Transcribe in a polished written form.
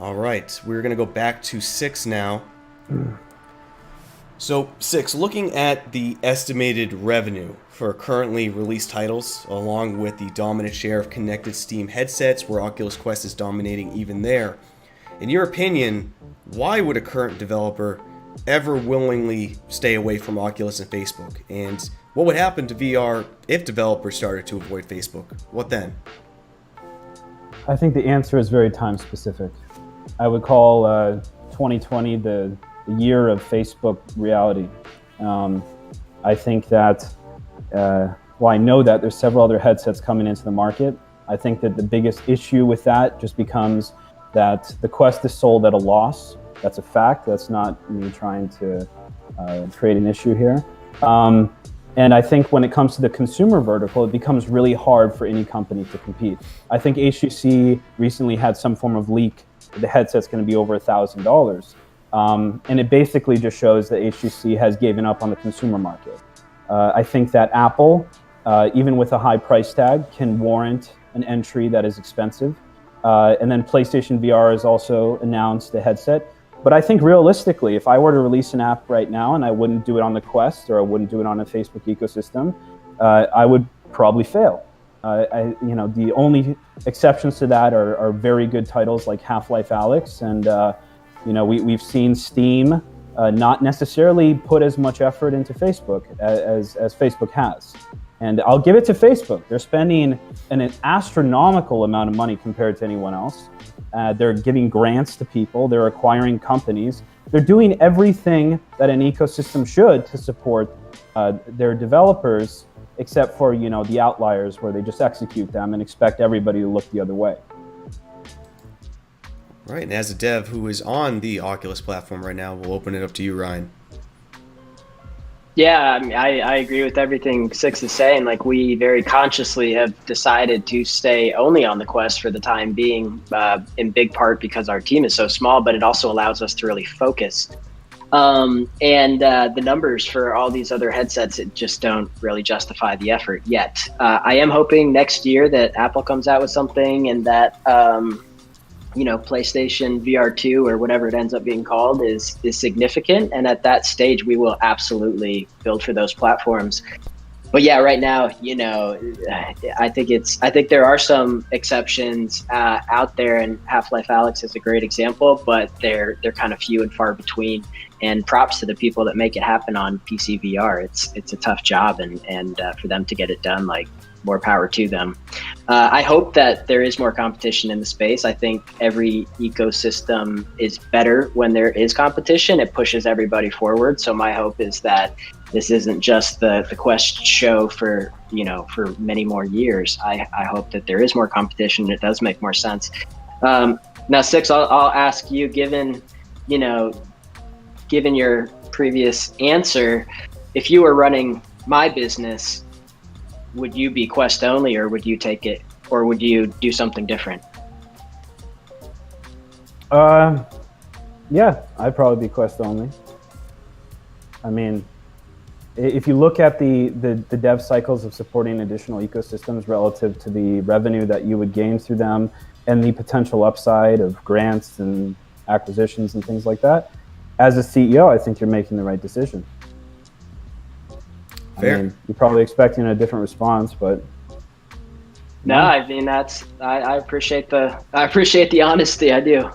All right, we're going to go back to 6 now. So 6, looking at the estimated revenue for currently released titles, along with the dominant share of connected Steam headsets, where Oculus Quest is dominating even there, in your opinion, why would a current developer ever willingly stay away from Oculus and Facebook? And what would happen to VR if developers started to avoid Facebook? What then? I think the answer is very time specific. I would call 2020 the year of Facebook reality. I think that, I know that there's several other headsets coming into the market. I think that the biggest issue with that just becomes that the Quest is sold at a loss. That's a fact. That's not me trying to create an issue here. And I think when it comes to the consumer vertical, it becomes really hard for any company to compete. I think HTC recently had some form of leak. The headset's going to be over $1,000. And it basically just shows that HTC has given up on the consumer market. I think that Apple, even with a high price tag, can warrant an entry that is expensive. And then PlayStation VR has also announced a headset. But I think realistically, if I were to release an app right now and I wouldn't do it on the Quest or I wouldn't do it on a Facebook ecosystem, I would probably fail. The only exceptions to that are very good titles like Half-Life Alyx, and we've seen Steam not necessarily put as much effort into Facebook as Facebook has. And I'll give it to Facebook. They're spending an astronomical amount of money compared to anyone else. They're giving grants to people. They're acquiring companies. They're doing everything that an ecosystem should to support their developers, except for the outliers where they just execute them and expect everybody to look the other way. Right, and as a dev who is on the Oculus platform right now, we'll open it up to you, Ryan. Yeah, I agree with everything Six is saying. Like, we very consciously have decided to stay only on the Quest for the time being, in big part because our team is so small, but it also allows us to really focus. The numbers for all these other headsets, it just don't really justify the effort yet. I am hoping next year that Apple comes out with something and that PlayStation VR2 or whatever it ends up being called is significant. And at that stage, we will absolutely build for those platforms. But yeah, right now, I think there are some exceptions out there, and Half-Life Alyx is a great example, but they're kind of few and far between. And props to the people that make it happen on PC VR. It's a tough job, and for them to get it done, like, more power to them. I hope that there is more competition in the space. I think every ecosystem is better when there is competition. It pushes everybody forward. So my hope is that this isn't just the Quest show for many more years. I hope that there is more competition. It does make more sense. Now, Six, I'll ask you, given your previous answer, if you were running my business, would you be Quest only, or would you take it, or would you do something different? Yeah, I'd probably be Quest only. I mean, if you look at the dev cycles of supporting additional ecosystems relative to the revenue that you would gain through them and the potential upside of grants and acquisitions and things like that, as a CEO, I think you're making the right decision. Fair. I mean, you're probably expecting a different response, but no, I mean, I appreciate the honesty. I do.